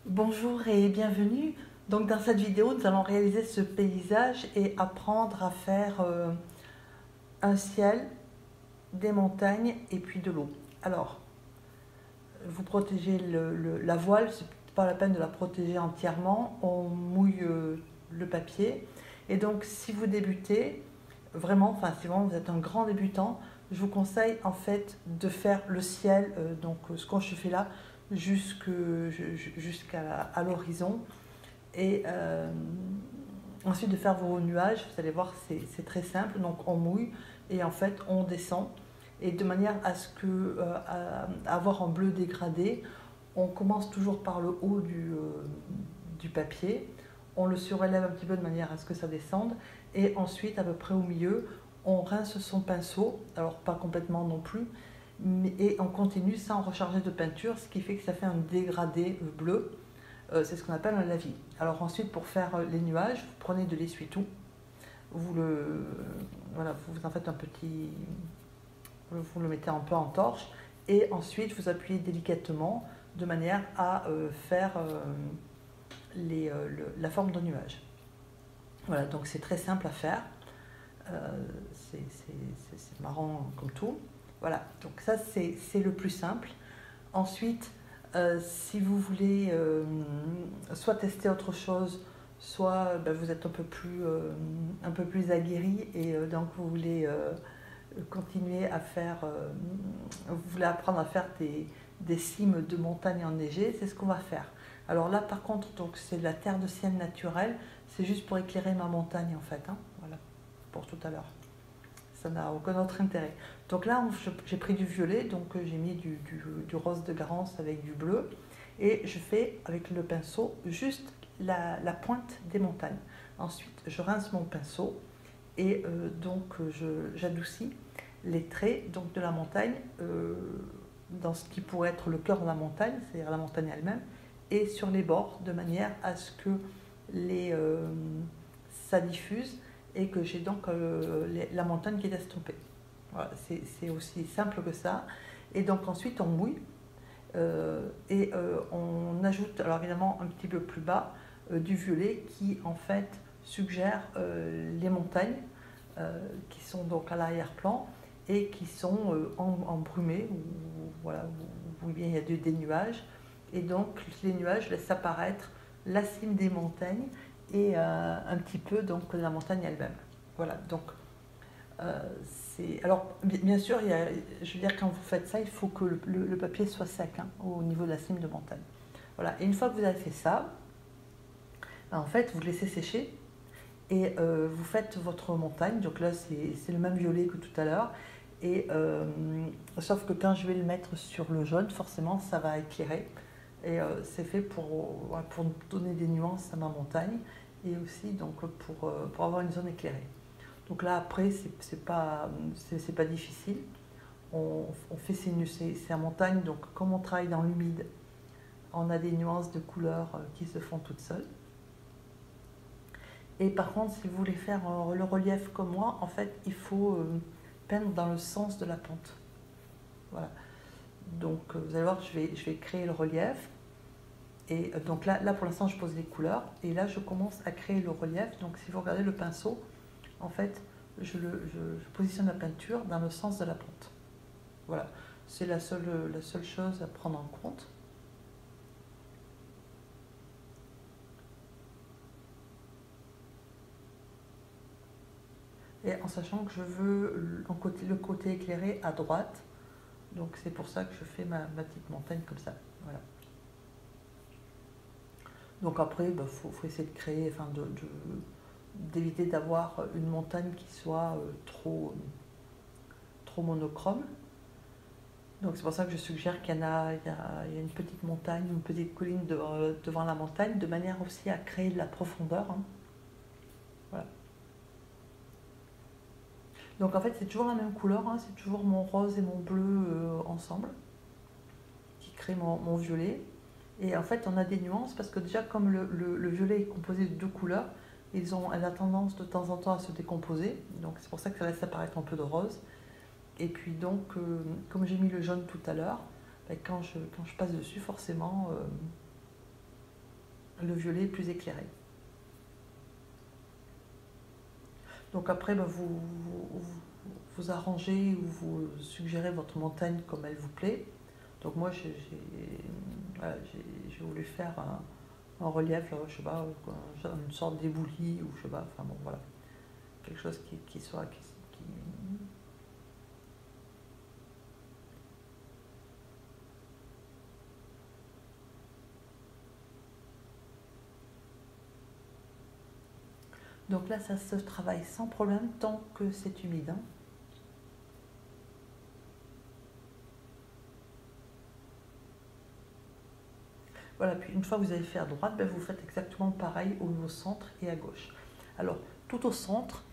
Bonjour et bienvenue. Donc dans cette vidéo, nous allons réaliser ce paysage et apprendre à faire un ciel, des montagnes et puis de l'eau. Alors, vous protégez la voile, c'est pas la peine de la protéger entièrement, on mouille le papier. Et donc si vous débutez, vraiment, si vraiment vous êtes un grand débutant, je vous conseille en fait de faire le ciel, donc ce que je fais là, jusqu'à l'horizon. Et ensuite de faire vos nuages, vous allez voir, c'est très simple. Donc on mouille et en fait on descend. Et de manière à ce que avoir un bleu dégradé, on commence toujours par le haut du papier. On le surélève un petit peu de manière à ce que ça descende. Et ensuite, à peu près au milieu, on rince son pinceau. Alors pas complètement non plus. Et on continue sans recharger de peinture, ce qui fait que ça fait un dégradé bleu. C'est ce qu'on appelle un lavis. Alors ensuite, pour faire les nuages, vous prenez de l'essuie-tout, voilà, vous en faites un petit, vous le mettez un peu en torche, et ensuite vous appuyez délicatement de manière à faire la forme de nuage. Voilà, donc c'est très simple à faire. C'est marrant comme tout. Voilà, donc ça c'est le plus simple. Ensuite, si vous voulez soit tester autre chose, soit vous êtes un peu plus aguerri et donc vous voulez continuer à faire, vous voulez apprendre à faire des cimes de montagnes enneigées, c'est ce qu'on va faire. Alors là par contre, donc c'est de la terre de sienne naturelle, c'est juste pour éclairer ma montagne en fait, hein, voilà, pour tout à l'heure. Ça n'a aucun autre intérêt. Donc là, j'ai pris du violet, donc j'ai mis du rose de Garance avec du bleu, et je fais avec le pinceau juste la pointe des montagnes. Ensuite, je rince mon pinceau et donc j'adoucis les traits donc, de la montagne dans ce qui pourrait être le cœur de la montagne, c'est-à-dire la montagne elle-même, et sur les bords, de manière à ce que ça diffuse et que j'ai donc la montagne qui est estompée. Voilà, c'est aussi simple que ça. Et donc ensuite on mouille et on ajoute, alors évidemment un petit peu plus bas, du violet qui en fait suggère les montagnes qui sont donc à l'arrière-plan et qui sont embrumées, voilà, où bien il y a des nuages. Et donc les nuages laissent apparaître la cime des montagnes et un petit peu donc la montagne elle-même. Voilà, donc alors bien sûr, je veux dire, quand vous faites ça, il faut que le papier soit sec hein, au niveau de la cime de montagne. Voilà, et une fois que vous avez fait ça, en fait, vous le laissez sécher et vous faites votre montagne. Donc là, c'est le même violet que tout à l'heure. Et sauf que quand je vais le mettre sur le jaune, forcément, ça va éclairer. Et c'est fait pour donner des nuances à ma montagne et aussi donc, pour avoir une zone éclairée. Donc là, après, c'est pas difficile. On fait c'est en montagne, donc comme on travaille dans l'humide, on a des nuances de couleurs qui se font toutes seules. Et par contre, si vous voulez faire le relief comme moi, en fait, il faut peindre dans le sens de la pente. Voilà. Donc vous allez voir, je vais créer le relief. Et donc là pour l'instant, je pose les couleurs. Et là, je commence à créer le relief. Donc si vous regardez le pinceau, en fait, je positionne la peinture dans le sens de la pente. Voilà, c'est la seule chose à prendre en compte. Et en sachant que je veux le côté éclairé à droite, donc c'est pour ça que je fais ma petite montagne comme ça. Voilà. Donc après, faut essayer de créer, d'éviter d'avoir une montagne qui soit trop monochrome. Donc c'est pour ça que je suggère qu'il y a une petite montagne, une petite colline devant la montagne, de manière aussi à créer de la profondeur. Hein. Voilà. Donc en fait c'est toujours la même couleur, hein, c'est toujours mon rose et mon bleu ensemble, qui crée mon violet. Et en fait on a des nuances parce que déjà comme le violet est composé de deux couleurs, elle a tendance de temps en temps à se décomposer, donc c'est pour ça que ça laisse apparaître un peu de rose. Et puis donc, comme j'ai mis le jaune tout à l'heure, quand je passe dessus, forcément, le violet plus éclairé. Donc après, vous arrangez ou vous suggérez votre montagne comme elle vous plaît. Donc moi, voilà, j'ai voulu faire un relief, là, je sais pas, une sorte d'éboulis, ou je sais pas, enfin bon, voilà. Quelque chose qui soit... Donc là, ça se travaille sans problème tant que c'est humide. Hein. Voilà, puis une fois que vous avez fait à droite, ben vous faites exactement pareil au centre et à gauche. Alors, tout au centre,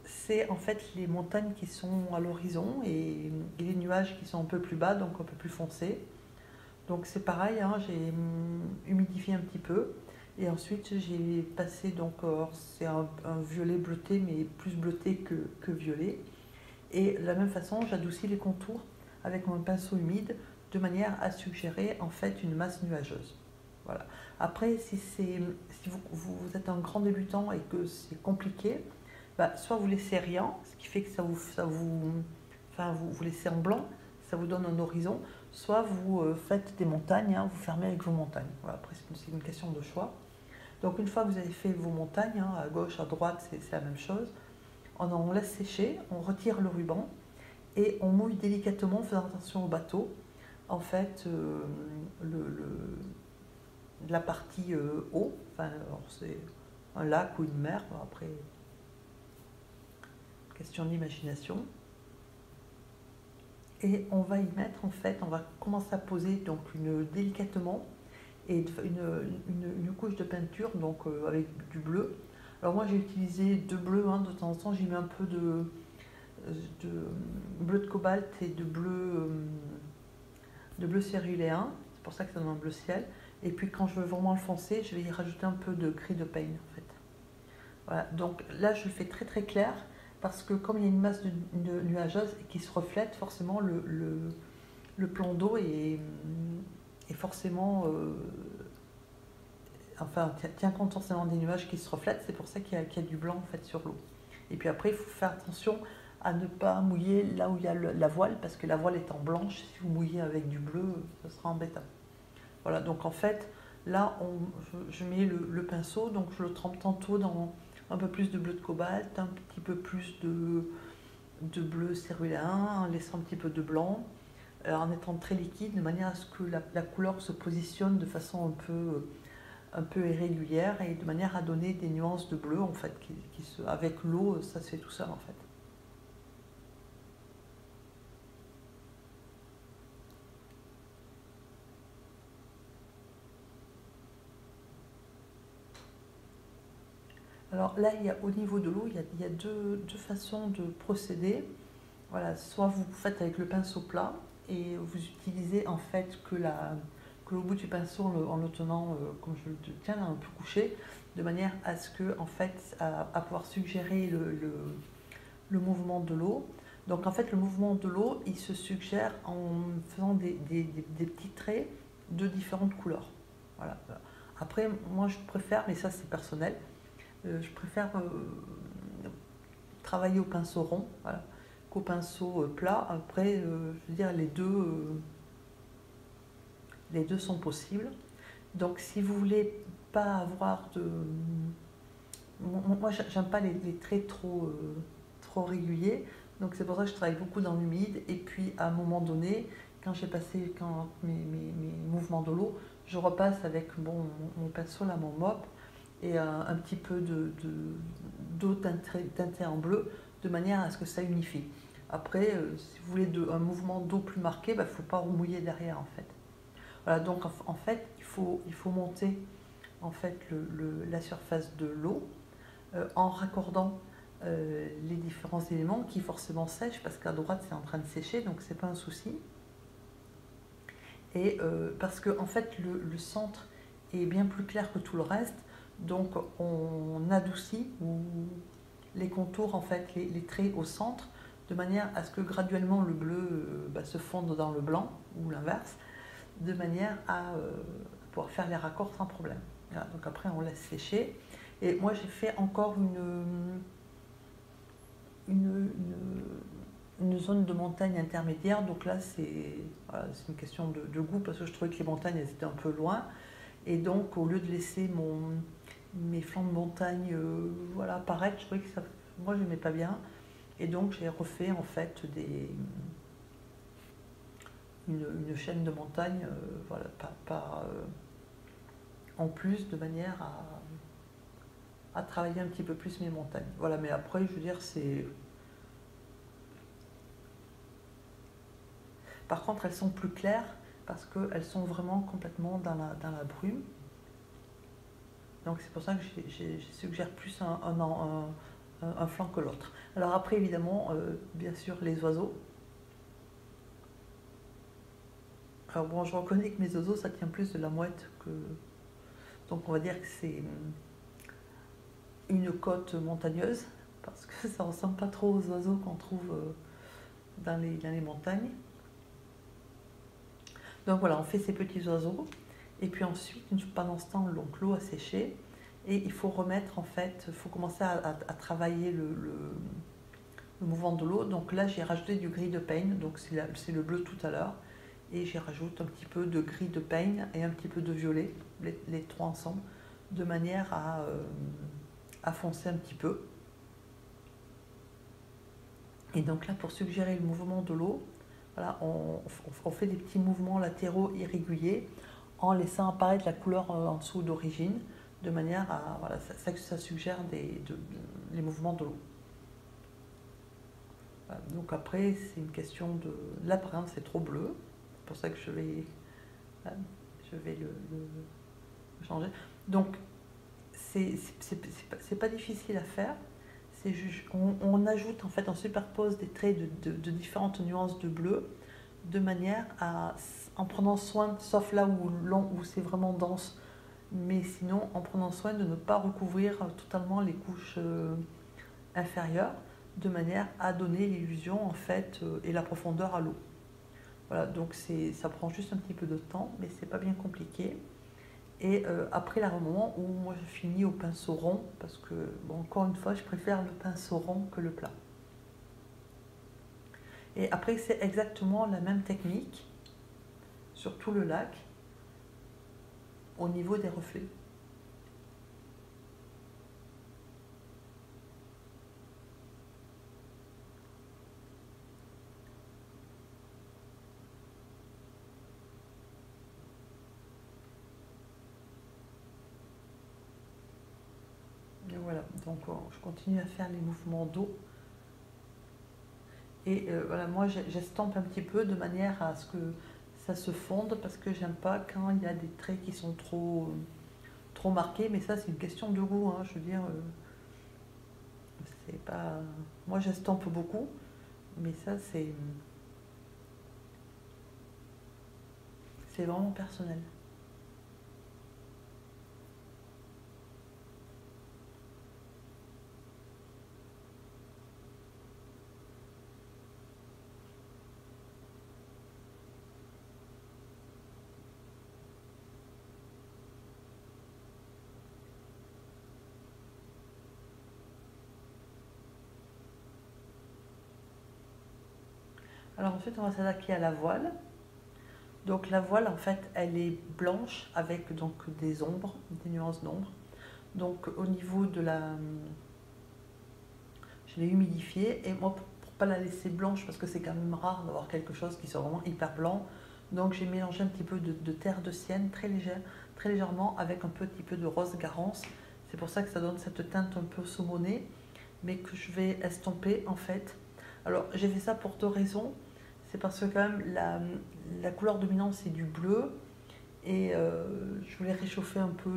c'est en fait les montagnes qui sont à l'horizon et les nuages qui sont un peu plus bas, donc un peu plus foncés. Donc c'est pareil, hein, j'ai humidifié un petit peu. Et ensuite, j'ai passé, donc c'est un violet bleuté, mais plus bleuté que violet. Et de la même façon, j'adoucis les contours avec mon pinceau humide de manière à suggérer en fait une masse nuageuse. Voilà. Après, si vous êtes un grand débutant et que c'est compliqué, bah, soit vous laissez rien, ce qui fait que vous laissez en blanc, ça vous donne un horizon, soit vous faites des montagnes, hein, vous fermez avec vos montagnes. Voilà, après, c'est une question de choix. Donc une fois que vous avez fait vos montagnes, hein, à gauche, à droite, c'est la même chose, on laisse sécher, on retire le ruban et on mouille délicatement, en faisant attention au bateau. En fait, la partie eau, enfin, c'est un lac ou une mer, après, question d'imagination. Et on va y mettre, en fait, on va commencer à poser donc délicatement et une couche de peinture donc avec du bleu. Alors moi j'ai utilisé deux bleus, hein, de temps en temps j'y mets un peu de bleu de cobalt et de bleu céruléen, c'est pour ça que ça donne un bleu ciel. Et puis quand je veux vraiment le foncer, je vais y rajouter un peu de gris de peigne en fait. Voilà, donc là je le fais très très clair parce que comme il y a une masse de nuageuse qui se reflète, forcément le plan d'eau est forcément tient compte forcément des nuages qui se reflètent, c'est pour ça qu'il y a du blanc en fait sur l'eau. Et puis après, il faut faire attention à ne pas mouiller là où il y a la voile, parce que la voile étant blanche, si vous mouillez avec du bleu, ce sera embêtant. Voilà, donc en fait, là, je mets le pinceau, donc je le trempe tantôt dans un peu plus de bleu de cobalt, un petit peu plus de bleu céruléen, en laissant un petit peu de blanc, en étant très liquide, de manière à ce que la couleur se positionne de façon un peu irrégulière et de manière à donner des nuances de bleu en fait avec l'eau ça se fait tout seul en fait. Alors là au niveau de l'eau il y a deux façons de procéder. Voilà, soit vous faites avec le pinceau plat et vous utilisez en fait que le bout du pinceau en le tenant comme je le tiens un peu couché, de manière à ce que en fait à pouvoir suggérer le mouvement de l'eau. Donc en fait le mouvement de l'eau il se suggère en faisant des petits traits de différentes couleurs. Voilà. Après moi je préfère, mais ça c'est personnel, je préfère travailler au pinceau rond, voilà, qu'au pinceau plat. Après je veux dire les deux sont possibles. Donc si vous voulez pas avoir de... Moi j'aime pas les traits trop réguliers, donc c'est pour ça que je travaille beaucoup dans l'humide. Et puis à un moment donné, quand j'ai passé mes mouvements de l'eau, je repasse avec mon pinceau là, mon mop, et un petit peu d'eau teintée en bleu, de manière à ce que ça unifie. Après, si vous voulez un mouvement d'eau plus marqué, il ne faut pas remouiller derrière en fait. Voilà, donc en fait, il faut monter en fait la surface de l'eau en raccordant les différents éléments qui forcément sèchent, parce qu'à droite c'est en train de sécher, donc c'est pas un souci. Et parce que en fait le centre est bien plus clair que tout le reste, donc on adoucit les contours, en fait les traits au centre, de manière à ce que graduellement le bleu se fonde dans le blanc ou l'inverse, de manière à pouvoir faire les raccords sans problème. Voilà, donc après on laisse sécher. Et moi j'ai fait encore une zone de montagne intermédiaire. Donc là c'est voilà, une question de goût parce que je trouvais que les montagnes elles étaient un peu loin. Et donc au lieu de laisser mes flancs de montagne voilà, apparaître, je trouvais que ça, moi je n'aimais pas bien. Et donc j'ai refait en fait une chaîne de montagne voilà, en plus de manière à travailler un petit peu plus mes montagnes. Voilà, mais après je veux dire c'est... Par contre elles sont plus claires parce qu'elles sont vraiment complètement dans la brume. Donc c'est pour ça que j'ai suggère plus un flanc que l'autre. Alors après évidemment, bien sûr les oiseaux. Alors bon, je reconnais que mes oiseaux ça tient plus de la mouette que... Donc on va dire que c'est une côte montagneuse parce que ça ressemble pas trop aux oiseaux qu'on trouve dans les montagnes. Donc voilà, on fait ces petits oiseaux et puis ensuite pendant ce temps l'eau a séché et il faut remettre en fait, il faut commencer à travailler le mouvement de l'eau. Donc là j'ai rajouté du gris de peigne, donc c'est le bleu tout à l'heure, et j'y rajoute un petit peu de gris de peigne et un petit peu de violet, les trois ensemble, de manière à foncer un petit peu. Et donc là pour suggérer le mouvement de l'eau, voilà, on fait des petits mouvements latéraux irréguliers en laissant apparaître la couleur en dessous d'origine, de manière à... Voilà, ça suggère les mouvements de l'eau. Voilà, donc après, c'est une question de... Là, par exemple, c'est trop bleu. C'est pour ça que je vais le changer. Donc, c'est pas difficile à faire. On ajoute, en fait, on superpose des traits de différentes nuances de bleu, de manière à, en prenant soin, sauf là où c'est vraiment dense, mais sinon en prenant soin de ne pas recouvrir totalement les couches inférieures, de manière à donner l'illusion en fait et la profondeur à l'eau. Voilà, donc ça prend juste un petit peu de temps, mais c'est pas bien compliqué. Et après, là, au moment où moi je finis au pinceau rond, parce que, bon, encore une fois, je préfère le pinceau rond que le plat. Et après, c'est exactement la même technique sur tout le lac, au niveau des reflets. Et voilà, donc je continue à faire les mouvements d'eau. Et voilà, moi j'estompe un petit peu de manière à ce que ça se fonde, parce que j'aime pas quand il y a des traits qui sont trop marqués, mais ça c'est une question de goût, hein, je veux dire, c'est pas... Moi j'estompe beaucoup, mais ça c'est vraiment personnel. Alors ensuite on va s'attaquer à la voile. Donc la voile en fait elle est blanche avec donc des ombres, des nuances d'ombre. Donc au niveau de la... Je l'ai humidifiée, et moi pour pas la laisser blanche, parce que c'est quand même rare d'avoir quelque chose qui soit vraiment hyper blanc, donc j'ai mélangé un petit peu de terre de sienne très légèrement avec un petit peu de rose garance. C'est pour ça que ça donne cette teinte un peu saumonée, mais que je vais estomper en fait. Alors j'ai fait ça pour deux raisons. C'est parce que quand même la couleur dominante c'est du bleu, et je voulais réchauffer un peu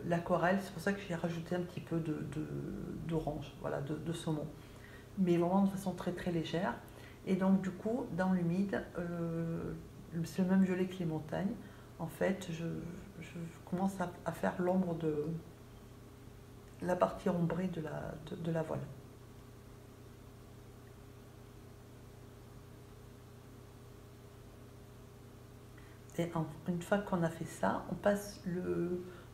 l'aquarelle. C'est pour ça que j'ai rajouté un petit peu d'orange, voilà, de saumon, mais vraiment de façon très très légère. Et donc du coup dans l'humide, c'est le même violet que les montagnes. En fait je commence à faire l'ombre de la partie ombrée de la voile. une fois qu'on a fait ça, on passe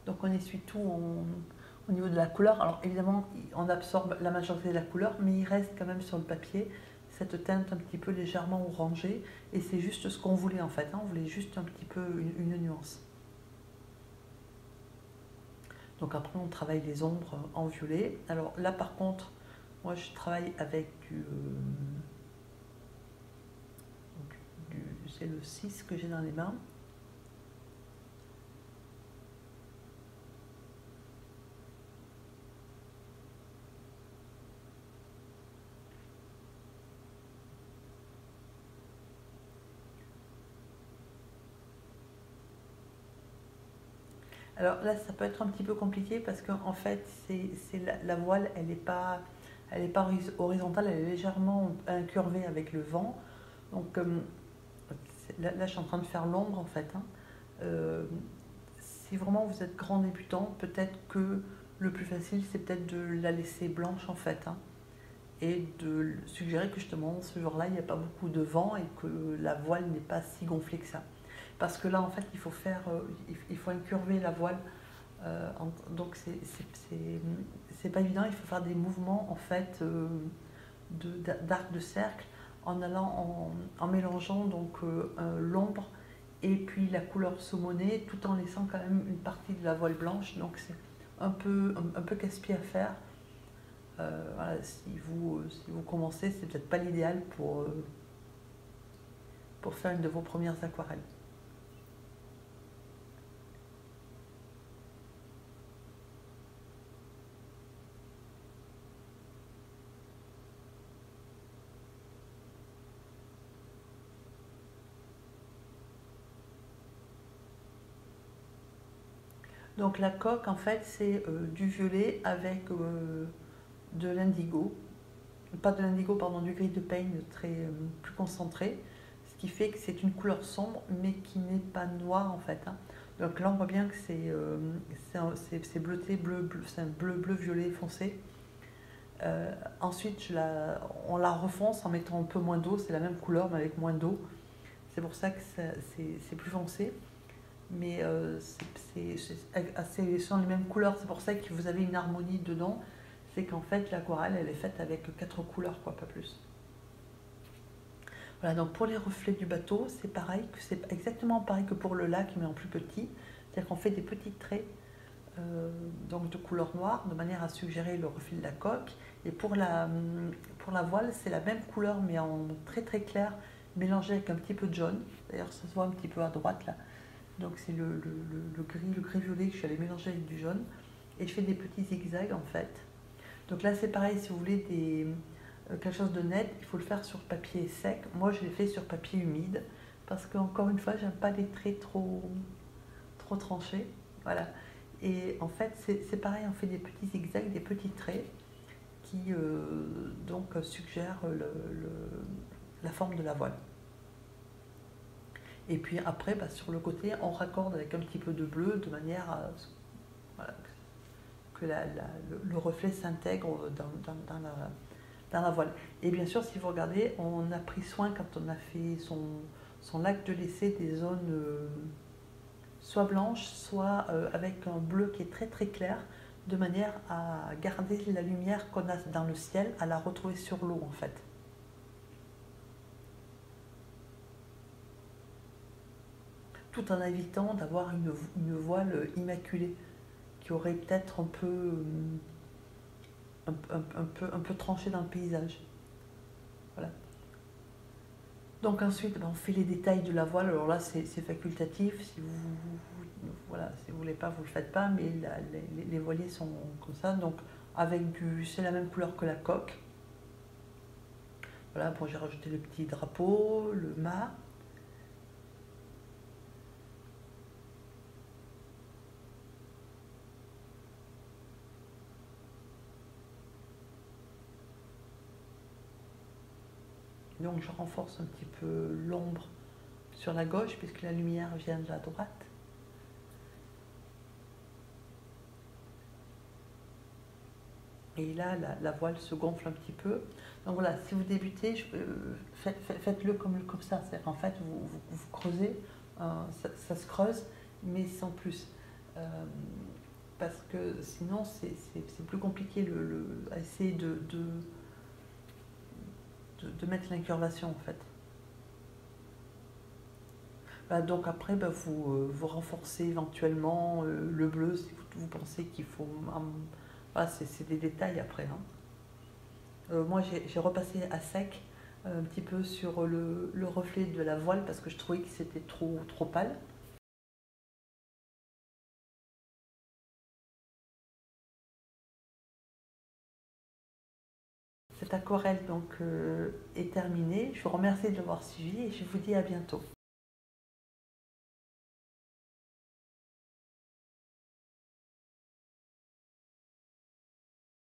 donc on essuie tout au niveau de la couleur. Alors évidemment, on absorbe la majorité de la couleur, mais il reste quand même sur le papier cette teinte un petit peu légèrement orangée, et c'est juste ce qu'on voulait en fait, hein. On voulait juste un petit peu une nuance. Donc après, on travaille les ombres en violet. Alors là, par contre, moi, je travaille avec c'est le 6 que j'ai dans les mains. Alors là, ça peut être un petit peu compliqué parce qu'en fait, la voile, elle n'est pas horizontale, elle est légèrement incurvée avec le vent. Donc là, je suis en train de faire l'ombre en fait, hein. Si vraiment vous êtes grand débutant, peut-être que le plus facile, c'est peut-être de la laisser blanche en fait, hein, et de suggérer que justement, ce jour-là, il n'y a pas beaucoup de vent et que la voile n'est pas si gonflée que ça. Parce que là, en fait, il faut incurver la voile. Donc, c'est pas évident. Il faut faire des mouvements, en fait, d'arc de cercle en en mélangeant donc l'ombre et puis la couleur saumonée, tout en laissant quand même une partie de la voile blanche. Donc, c'est un peu casse-pied à faire. Voilà, si vous commencez, c'est peut-être pas l'idéal pour faire une de vos premières aquarelles. Donc la coque, en fait, c'est du violet avec de l'indigo. Pas de l'indigo, pardon, du gris de peigne plus concentré. Ce qui fait que c'est une couleur sombre, mais qui n'est pas noire, en fait, hein. Donc là, on voit bien que c'est bleuté, c'est un bleu-violet foncé. Ensuite, on la refonce en mettant un peu moins d'eau. C'est la même couleur, mais avec moins d'eau. C'est pour ça que c'est plus foncé. Mais ce sont les mêmes couleurs, c'est pour ça que vous avez une harmonie dedans. C'est qu'en fait l'aquarelle elle est faite avec 4 couleurs, quoi, pas plus. Voilà, donc pour les reflets du bateau, c'est pareil, c'est exactement pareil que pour le lac, mais en plus petit. C'est-à-dire qu'on fait des petits traits donc de couleur noire, de manière à suggérer le reflet de la coque. Et pour la voile, c'est la même couleur, mais en très très clair, mélangé avec un petit peu de jaune. D'ailleurs, ça se voit un petit peu à droite là. Donc c'est le gris violet que je suis allée mélanger avec du jaune. Et je fais des petits zigzags en fait. Donc là c'est pareil, si vous voulez quelque chose de net, il faut le faire sur papier sec. Moi je l'ai fait sur papier humide parce qu'encore une fois, j'aime pas les traits trop tranchés. Voilà. Et en fait c'est pareil, on fait des petits zigzags, des petits traits qui donc suggèrent la forme de la voile. Et puis après, sur le côté, on raccorde avec un petit peu de bleu de manière à voilà, que le reflet s'intègre dans la voile. Et bien sûr, si vous regardez, on a pris soin quand on a fait son lac de laisser des zones soit blanches, soit avec un bleu qui est très très clair, de manière à garder la lumière qu'on a dans le ciel, à la retrouver sur l'eau en fait. Tout en évitant d'avoir une voile immaculée qui aurait peut-être un peu tranché dans le paysage. Voilà. Donc ensuite, on fait les détails de la voile. Alors là, c'est facultatif. Si voilà, si vous voulez pas, vous le faites pas. Mais les voiliers sont comme ça. Donc c'est la même couleur que la coque. Voilà. Bon, j'ai rajouté le petit drapeau, le mât. Donc je renforce un petit peu l'ombre sur la gauche puisque la lumière vient de la droite. Et là, la voile se gonfle un petit peu. Donc voilà, si vous débutez, faites-le comme ça. C'est-à-dire qu'en fait, vous creusez ça se creuse, mais sans plus. Parce que sinon, c'est plus compliqué à essayer de mettre l'incurvation en fait. Donc après, vous renforcez éventuellement le bleu si vous pensez qu'il faut. Voilà, c'est des détails après. Hein. Moi, j'ai repassé à sec un petit peu sur le reflet de la voile parce que je trouvais que c'était trop pâle. Cette aquarelle donc, est terminée. Je vous remercie de l'avoir suivie et je vous dis à bientôt.